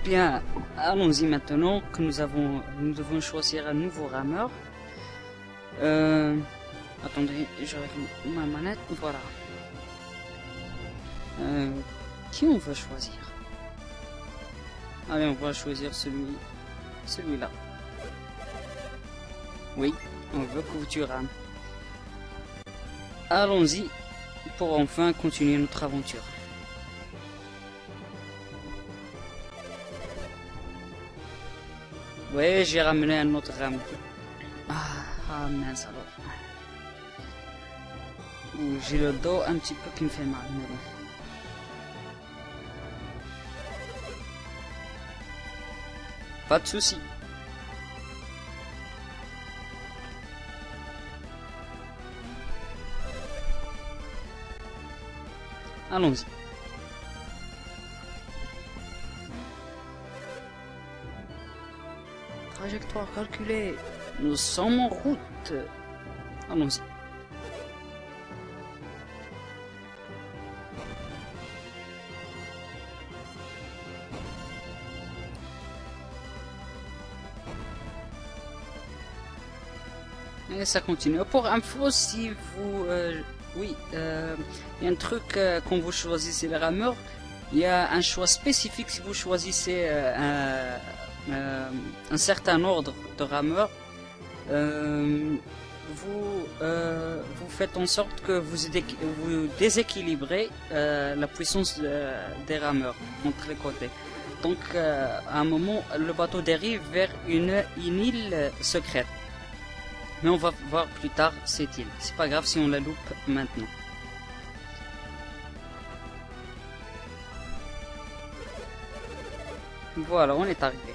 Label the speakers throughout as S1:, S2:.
S1: Bien, allons-y maintenant que nous devons choisir un nouveau rameur. Attendez, je règle ma manette, voilà. Qui on veut choisir? Allez, on va choisir celui-là. Oui, on veut que tu rames. Allons-y pour enfin continuer notre aventure. Ouais, j'ai ramené un autre rame. Ah mince alors. J'ai le dos un petit peu qui me fait mal, mais bon. Pas de souci. Allons-y. Trajectoire calculée. Nous sommes en route. Allons-y. Et ça continue. Pour info, si vous... oui, il y a un truc quand vous choisissez les rameurs, il y a un choix spécifique si vous choisissez un certain ordre de rameurs. Vous faites en sorte que vous déséquilibrez la puissance des rameurs entre les côtés. Donc à un moment, le bateau dérive vers une île secrète. Mais on va voir plus tard cette île. C'est pas grave si on la loupe maintenant. Voilà, on est arrivé.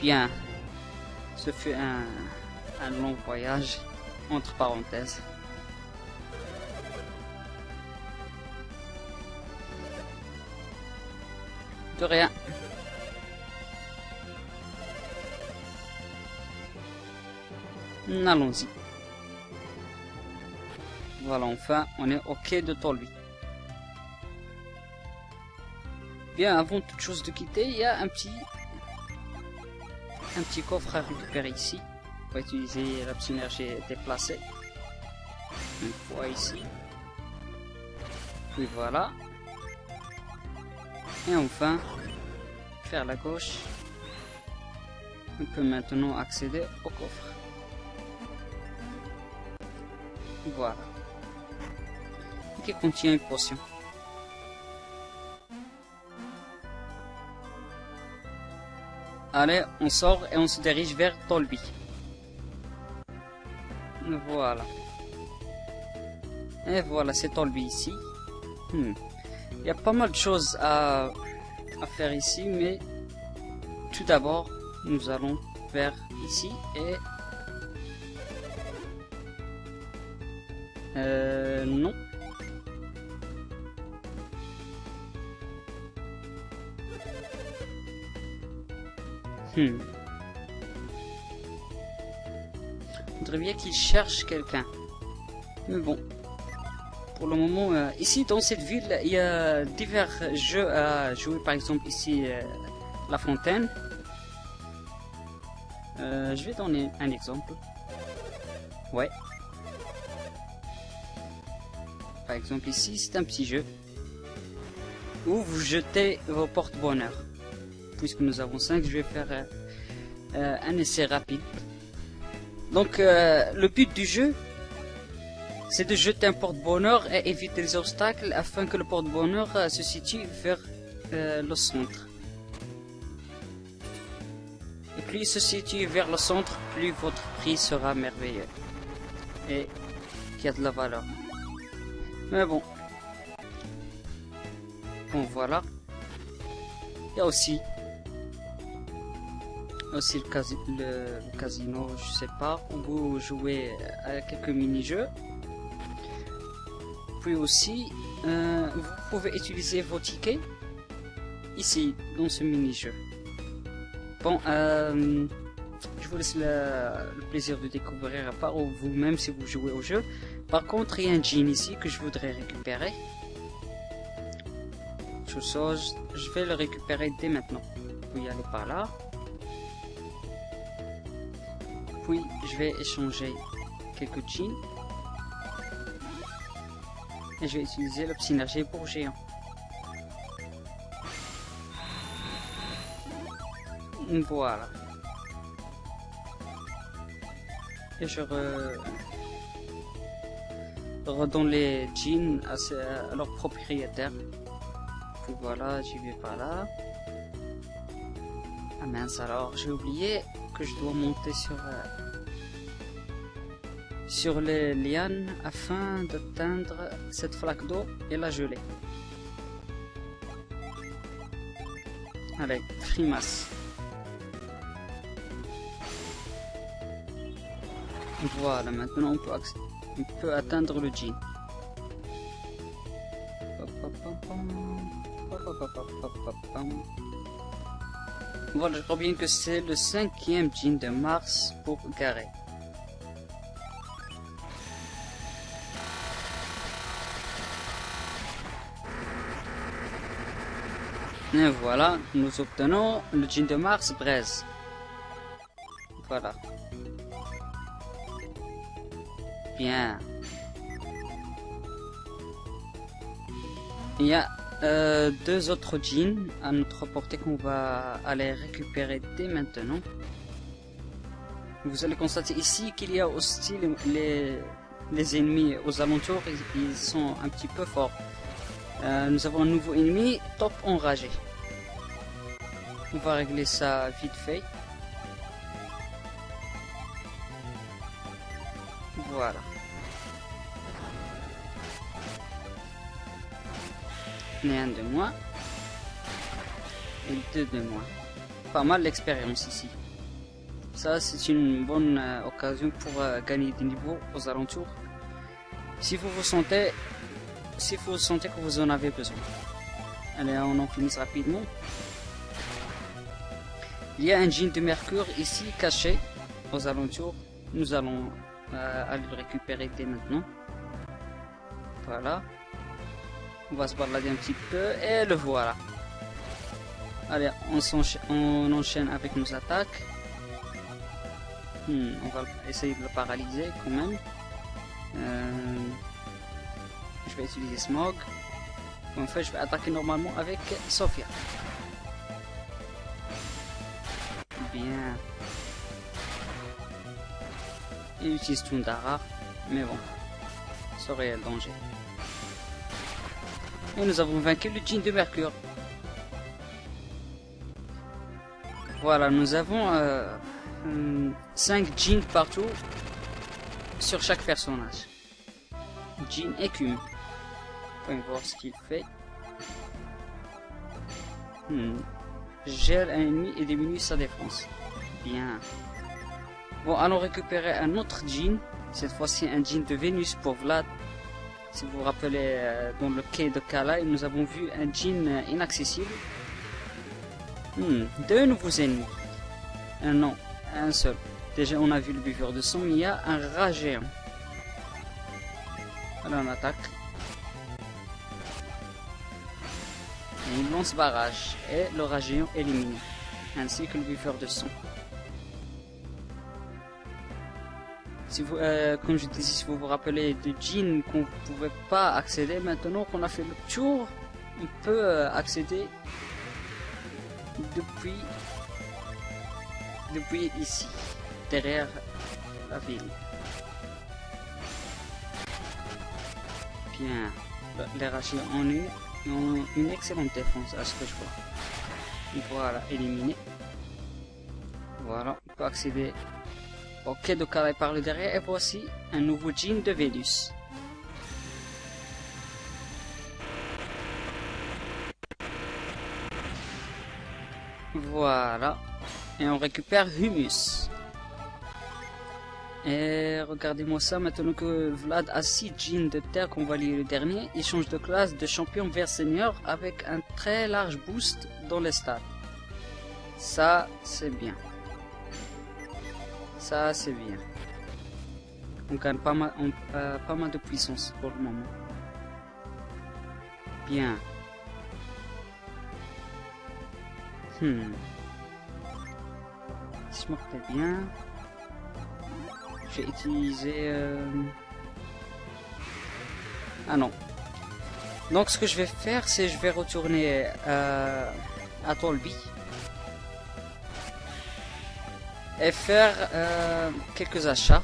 S1: Bien. Ce fut un long voyage, entre parenthèses. De rien. Allons-y. Voilà, enfin, on est au quai de Tolby. Bien, avant toute chose de quitter, il y a un petit coffre à récupérer ici. On va utiliser la synergie déplacée. Une fois ici. Puis voilà. Et enfin, faire la gauche. On peut maintenant accéder au coffre. Voilà. Qui contient une potion. Allez, on sort et on se dirige vers Tolby. Voilà. Et voilà, c'est Tolby ici. Il y a pas mal de choses à faire ici, mais tout d'abord, nous allons vers ici et... non. Il faudrait bien qu'il cherche quelqu'un. Mais bon. Pour le moment, ici dans cette ville, il y a divers jeux à jouer. Par exemple ici, la fontaine. Je vais donner un exemple. Ouais. Par exemple ici, c'est un petit jeu. Où vous jetez vos porte-bonheur. Puisque nous avons 5, je vais faire un essai rapide. Donc le but du jeu, c'est de jeter un porte-bonheur et éviter les obstacles afin que le porte-bonheur se situe vers le centre. Et plus il se situe vers le centre, plus votre prix sera merveilleux. Et qui a de la valeur. Mais bon. Bon voilà. Il y a aussi le casino, je sais pas, où vous jouez à quelques mini-jeux. Puis aussi, vous pouvez utiliser vos tickets ici, dans ce mini-jeu. Bon, je vous laisse le plaisir de découvrir par vous-même si vous jouez au jeu. Par contre, il y a un jean ici que je voudrais récupérer. Je vais le récupérer dès maintenant. Vous y aller par là. Puis, je vais échanger quelques jeans. Et je vais utiliser le synergie pour géant. Voilà. Et je redonne les jeans à leur propriétaire. Puis voilà, j'y vais par là. Ah mince, alors j'ai oublié que je dois monter sur les lianes afin d'atteindre cette flaque d'eau et la geler. Allez, frimasse. Voilà, maintenant on peut atteindre le jean. Voilà, je crois bien que c'est le 5e jean de Mars pour Garey. Et voilà, nous obtenons le jean de Mars Braise. Voilà. Bien. Il y a deux autres jeans à notre portée qu'on va aller récupérer dès maintenant. Vous allez constater ici qu'il y a aussi les ennemis aux alentours, ils sont un petit peu forts. Nous avons un nouveau ennemi, Top Enragé. On va régler ça vite fait. Voilà. Et un de moins. Et deux de moins. Pas mal d'expérience ici. Ça, c'est une bonne occasion pour gagner des niveaux aux alentours. Si vous sentez que vous en avez besoin. Allez, on en finit rapidement. Il y a un jean de mercure ici caché aux alentours. Nous allons aller le récupérer dès maintenant. Voilà. On va se balader un petit peu et le voilà. Allez, on enchaîne avec nos attaques. On va essayer de le paralyser quand même. Je vais utiliser Smog. En fait, je vais attaquer normalement avec Sophia. Bien. Il utilise Tundara, mais bon, ça aurait le danger. Et nous avons vaincu le jean de mercure. Voilà, nous avons 5 jeans partout sur chaque personnage. Jean écume. On va voir ce qu'il fait. Gèle un ennemi et diminue sa défense. Bien. Bon, allons récupérer un autre jean. Cette fois-ci un jean de Vénus pour Vlad. Si vous vous rappelez, dans le quai de Kala, nous avons vu un jean inaccessible. Deux nouveaux ennemis. Non, un seul. Déjà, on a vu le buveur de sang, mais il y a un rat géant. Alors, on attaque. Et il lance barrage. Et le rat géant éliminé. Ainsi que le buveur de sang. Si vous, comme je disais, si vous vous rappelez de jeans qu'on ne pouvait pas accéder, maintenant qu'on a fait le tour, on peut accéder depuis ici, derrière la ville. Bien, les rachis ont une excellente défense à ce que je vois. Voilà, éliminé. Voilà, on peut accéder au quai de Kala par le derrière, et voici un nouveau jean de Vénus. Voilà, et on récupère Humus. Et regardez-moi ça, maintenant que Vlad a 6 jeans de terre qu'on va lire le dernier, il change de classe de champion vers senior avec un très large boost dans les stats. Ça, c'est bien. Ça, c'est bien. On gagne pas mal de puissance pour le moment. Bien. Si je me rappelle bien, j'ai utilisé... Ah non. Donc ce que je vais faire, c'est je vais retourner à Tolby et faire quelques achats.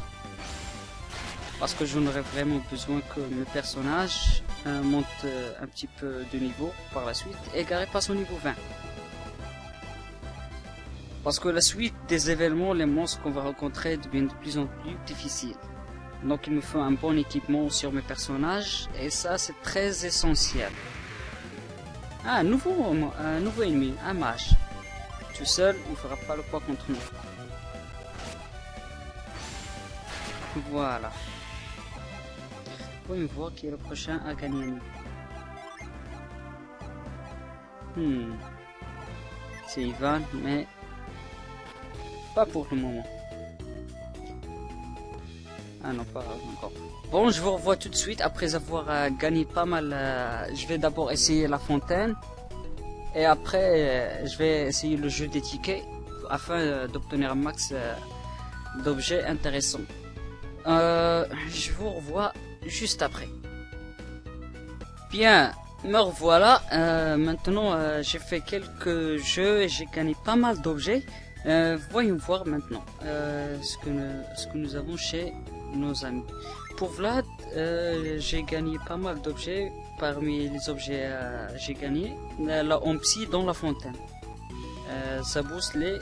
S1: Parce que j'en aurais vraiment besoin que mes personnages montent un petit peu de niveau par la suite et Garé passe au niveau 20. Parce que la suite des événements, les monstres qu'on va rencontrer deviennent de plus en plus difficiles. Donc il me faut un bon équipement sur mes personnages et ça c'est très essentiel. Ah, un nouveau ennemi, un mage. Tout seul, il ne fera pas le poids contre nous. Voilà. Voyons voir qui est le prochain à gagner. C'est Ivan, mais pas pour le moment. Ah non, pas encore. Bon, je vous revois tout de suite après avoir gagné pas mal. Je vais d'abord essayer la fontaine. Et après, je vais essayer le jeu des tickets afin d'obtenir un max d'objets intéressants. Je vous revois juste après. Bien, me revoilà. Maintenant, j'ai fait quelques jeux et j'ai gagné pas mal d'objets. Voyons voir maintenant ce que nous avons chez nos amis. Pour Vlad, j'ai gagné pas mal d'objets. Parmi les objets j'ai gagné la psy dans la fontaine. Ça booste les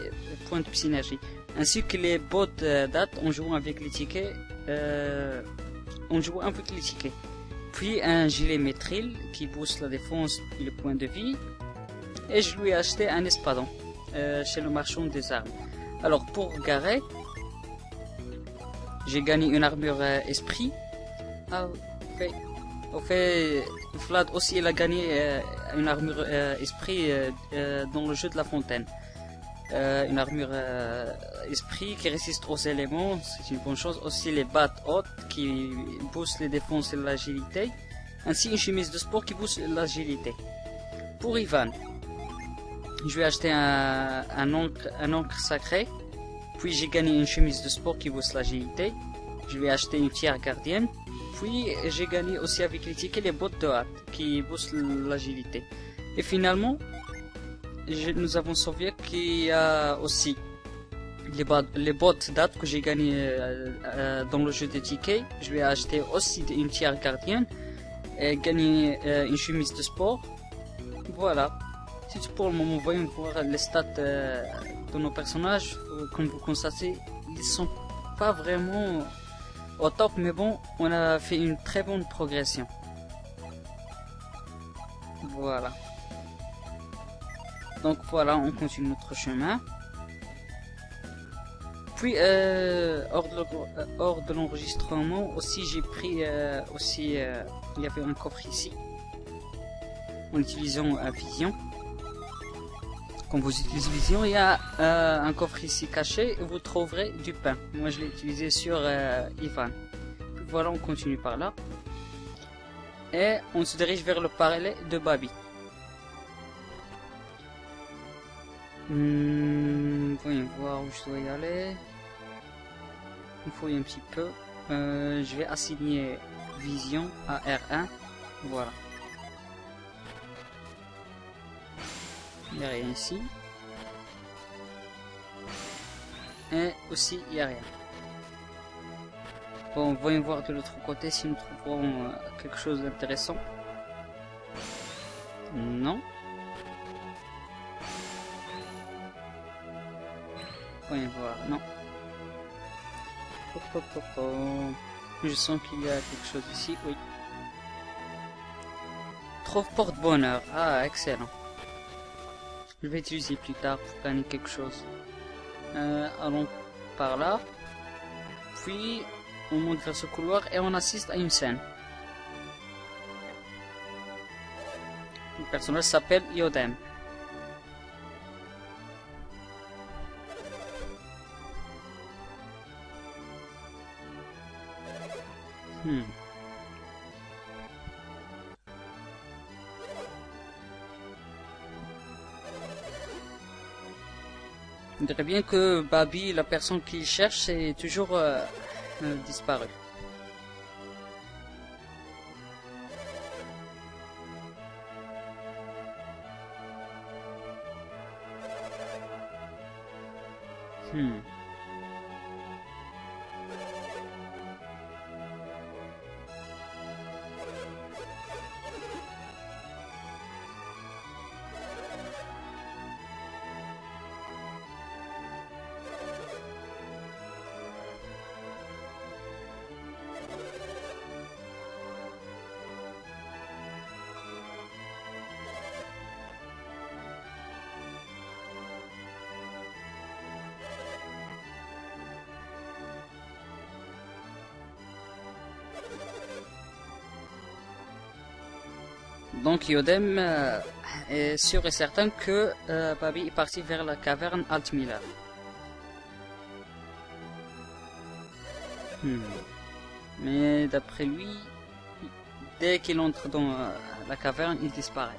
S1: points de synergie. Ainsi que les bots date en jouant avec les tickets. Puis un gilet métril qui booste la défense et le point de vie. Et je lui ai acheté un espadon chez le marchand des armes. Alors pour Garé, j'ai gagné une armure esprit. Au fait, Vlad aussi il a gagné une armure esprit dans le jeu de la fontaine. Une armure esprit qui résiste aux éléments, c'est une bonne chose. Aussi les battes hautes qui boostent les défenses et l'agilité. Ainsi une chemise de sport qui booste l'agilité. Pour Ivan, je vais acheter un encre sacré. Puis j'ai gagné une chemise de sport qui booste l'agilité. Je vais acheter une tiare gardienne. Puis j'ai gagné aussi avec les tickets les bottes de hâte qui boostent l'agilité. Et finalement, nous avons sauvé qu'il y a aussi les bottes date que j'ai gagné dans le jeu des tickets. Je vais acheter aussi une tiare gardienne et gagner une chemise de sport. Voilà. C'est tout pour le moment. Voyons voir les stats de nos personnages. Comme vous constatez, ils sont pas vraiment au top, mais bon, on a fait une très bonne progression. Voilà. Donc voilà, on continue notre chemin. Puis hors de l'enregistrement aussi, j'ai pris il y avait un coffre ici en utilisant Vision. Quand vous utilisez Vision, il y a un coffre ici caché et vous trouverez du pain. Moi je l'ai utilisé sur Ivan. Puis voilà, on continue par là. Et on se dirige vers le palais de Babi. Voyons voir où je dois y aller. Il faut y un petit peu. Je vais assigner Vision à R1. Voilà. Il n'y a rien ici. Et aussi, il n'y a rien. Bon, voyons voir de l'autre côté si nous trouverons quelque chose d'intéressant. Non. Voyons voir, non. Je sens qu'il y a quelque chose ici, oui. Trouve porte-bonheur. Ah, excellent. Je vais utiliser plus tard pour gagner quelque chose. Allons par là. Puis, on monte vers ce couloir et on assiste à une scène. Le personnage s'appelle Iodem. On dirait bien que Babi, la personne qu'il cherche, est toujours disparu. Donc Iodem est sûr et certain que Babi est parti vers la caverne Altmiller. Mais d'après lui, dès qu'il entre dans la caverne, il disparaît.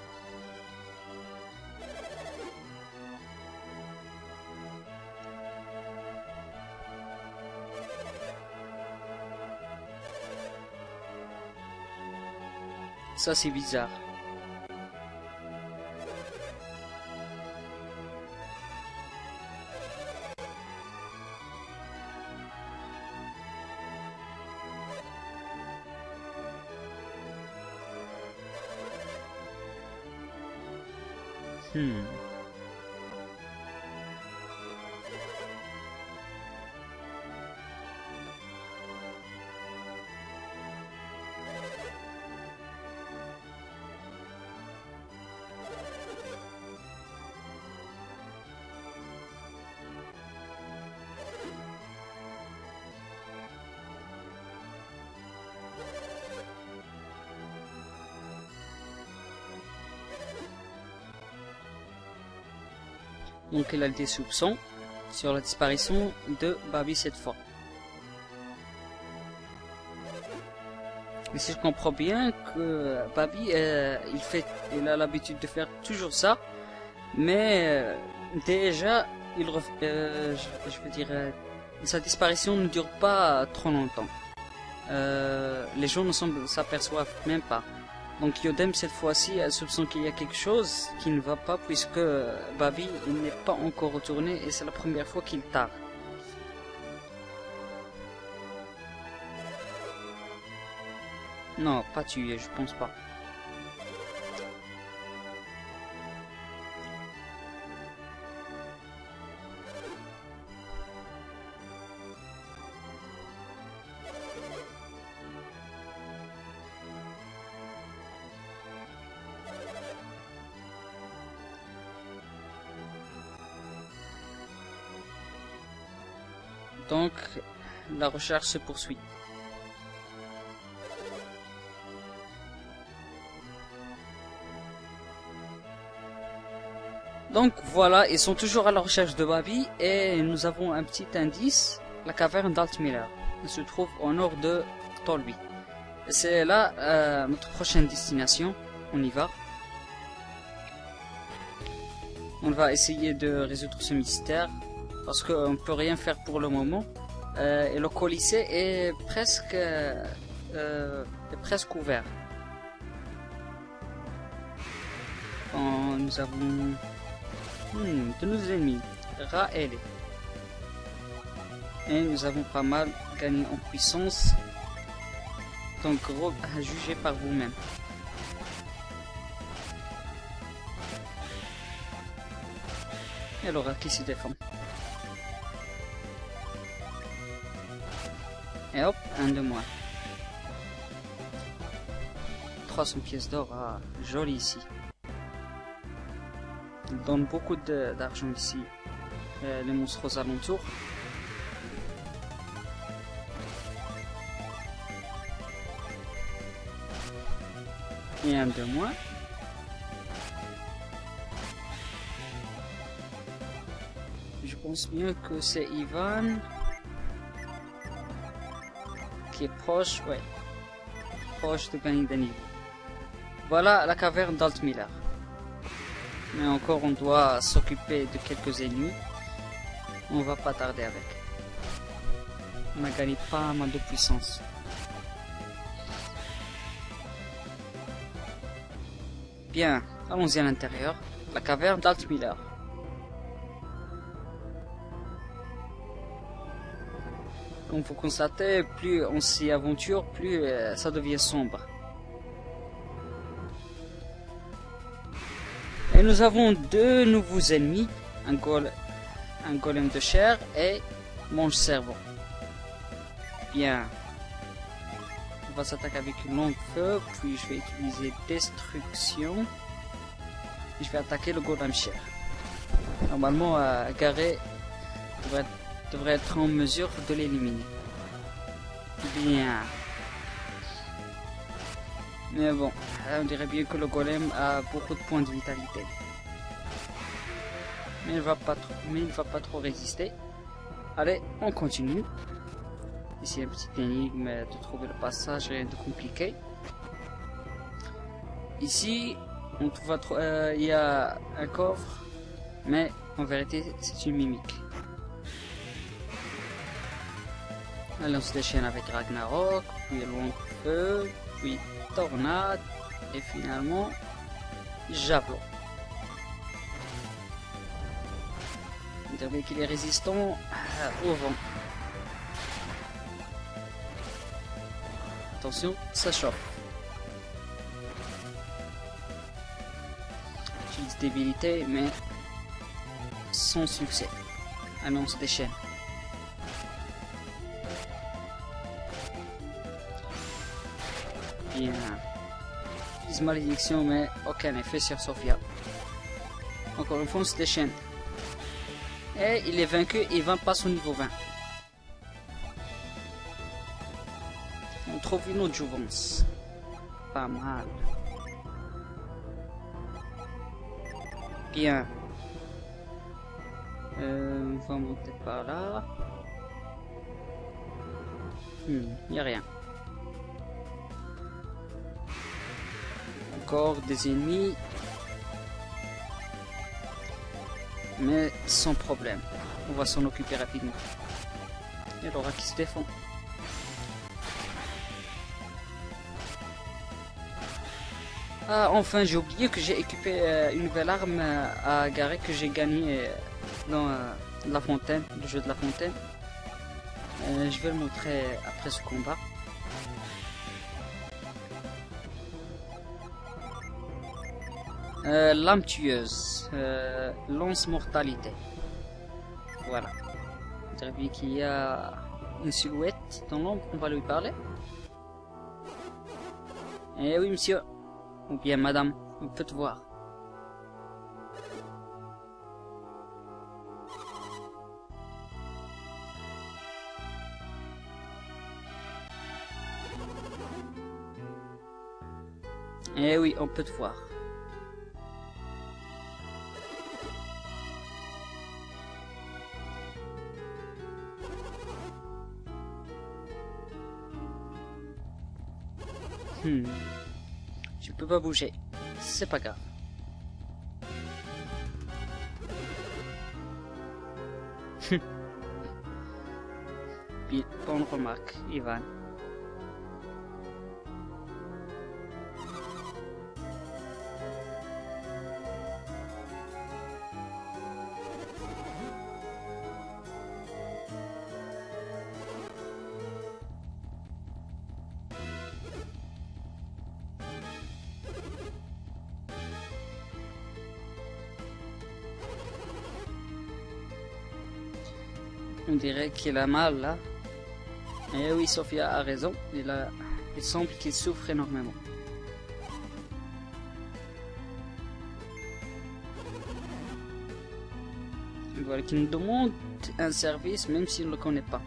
S1: Ça c'est bizarre. Donc il a des soupçons sur la disparition de Babi cette fois. Mais si je comprends bien que Babi, il a l'habitude de faire toujours ça, mais déjà, je veux dire, sa disparition ne dure pas trop longtemps. Les gens ne s'aperçoivent même pas. Donc Iodem cette fois-ci a soupçon qu'il y a quelque chose qui ne va pas puisque Babi il n'est pas encore retourné et c'est la première fois qu'il tarde. Non, pas tué, je pense pas. Donc, la recherche se poursuit. Donc voilà, ils sont toujours à la recherche de Babi et nous avons un petit indice, la caverne d'Altmiller. Elle se trouve au nord de Tolby. C'est là notre prochaine destination, on y va. On va essayer de résoudre ce mystère. Parce qu'on ne peut rien faire pour le moment. Et le colisée est presque ouvert. Nous avons de nos ennemis, Ra et L. Et nous avons pas mal gagné en puissance. Donc jugez par vous-même. Et alors qui se défend. Et hop, un de moins. 300 pièces d'or, joli ici. Il donne beaucoup d'argent ici. Les monstres aux alentours. Et un de moins. Je pense bien que c'est Ivan qui est proche, ouais, proche de gagner des niveaux. Voilà la caverne d'Altmiller. Mais encore, on doit s'occuper de quelques ennemis. On va pas tarder avec. On a gagné pas mal de puissance. Bien, allons-y à l'intérieur. La caverne d'Altmiller. Comme vous constatez, plus on s'y aventure, plus ça devient sombre. Et nous avons deux nouveaux ennemis, un golem de chair et mange-cerveau. Bien. On va s'attaquer avec une longue feu, puis je vais utiliser destruction. Et je vais attaquer le golem chair. Normalement, Garé devrait être en mesure de l'éliminer. Bien. Mais bon, on dirait bien que le golem a beaucoup de points de vitalité. Mais il va pas trop résister. Allez, on continue. Ici un petit énigme de trouver le passage, rien de compliqué. Ici, il y a un coffre, mais en vérité c'est une mimique. Allez, on se déchaîne avec Ragnarok, puis long feu, puis tornade, et finalement javelot. On dirait qu'il est résistant au vent. Attention, ça chauffe. J'utilise débilité, mais sans succès. Allez, on se déchaîne. Bien. J'utilise malédiction, mais aucun effet sur Sophia. Encore une fois, on se déchaîne. Et il est vaincu, il va passer au niveau 20. On trouve une autre jouvence. Pas mal. Bien. On va monter par là. Y a rien. Encore des ennemis. Mais sans problème. On va s'en occuper rapidement. Et Laura qui se défend. Ah, enfin, j'ai oublié que j'ai équipé une nouvelle arme à Garé que j'ai gagnée dans la fontaine, le jeu de la fontaine. Je vais le montrer après ce combat. Lame tueuse, lance mortalité. Voilà. On dirait bien qu'il y a une silhouette dans l'ombre, on va lui parler. Eh oui, monsieur. Ou bien madame, on peut te voir. Eh oui, on peut te voir. Je peux pas bouger. C'est pas grave. Bien, bonne remarque, Ivan. On dirait qu'il a mal là. Eh oui, Sophia a raison. Il semble qu'il souffre énormément. Voilà, qu'il nous demande un service même s'il ne le connaît pas.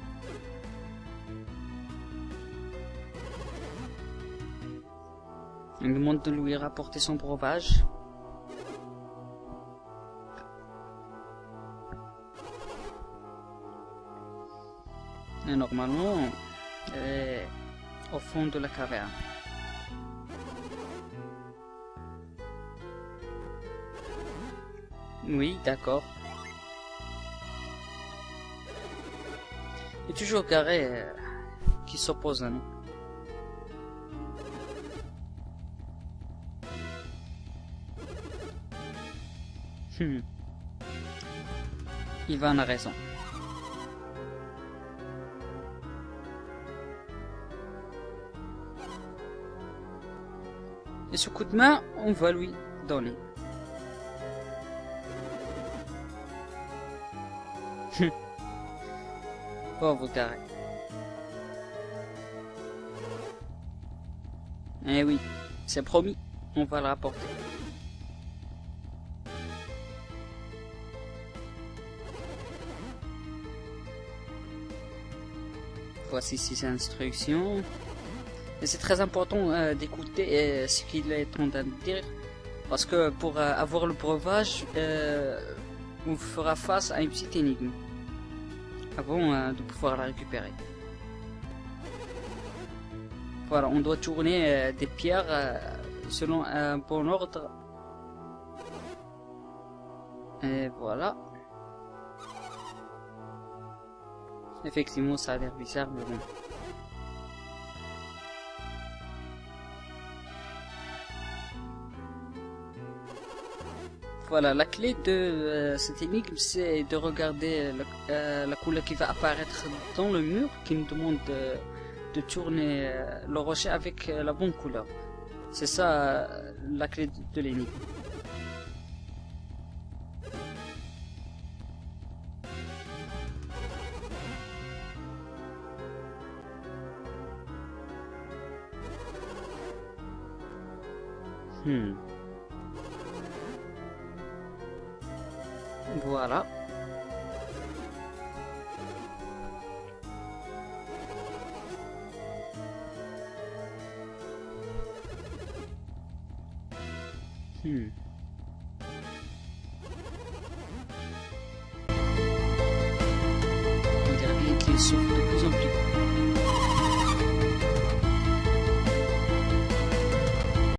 S1: lui demande de lui rapporter son breuvage. Et normalement, elle est au fond de la caverne. Oui, d'accord. Il y a toujours Garé qui s'oppose à nous. Ivan a raison. Et ce coup de main, on va lui donner. Pauvre Garé. Eh oui, c'est promis, on va le rapporter. Voici ses instructions. Et c'est très important d'écouter ce qu'il est en train de dire. Parce que pour avoir le breuvage, on fera face à une petite énigme. Avant de pouvoir la récupérer. Voilà, on doit tourner des pierres selon un bon ordre. Et voilà. Effectivement, ça a l'air bizarre, mais bon. Voilà, la clé de cette énigme, c'est de regarder la couleur qui va apparaître dans le mur, qui nous demande de tourner le rocher avec la bonne couleur. C'est ça la clé de l'énigme. Voilà. On dirait bien qu'il souffle de plus en plus.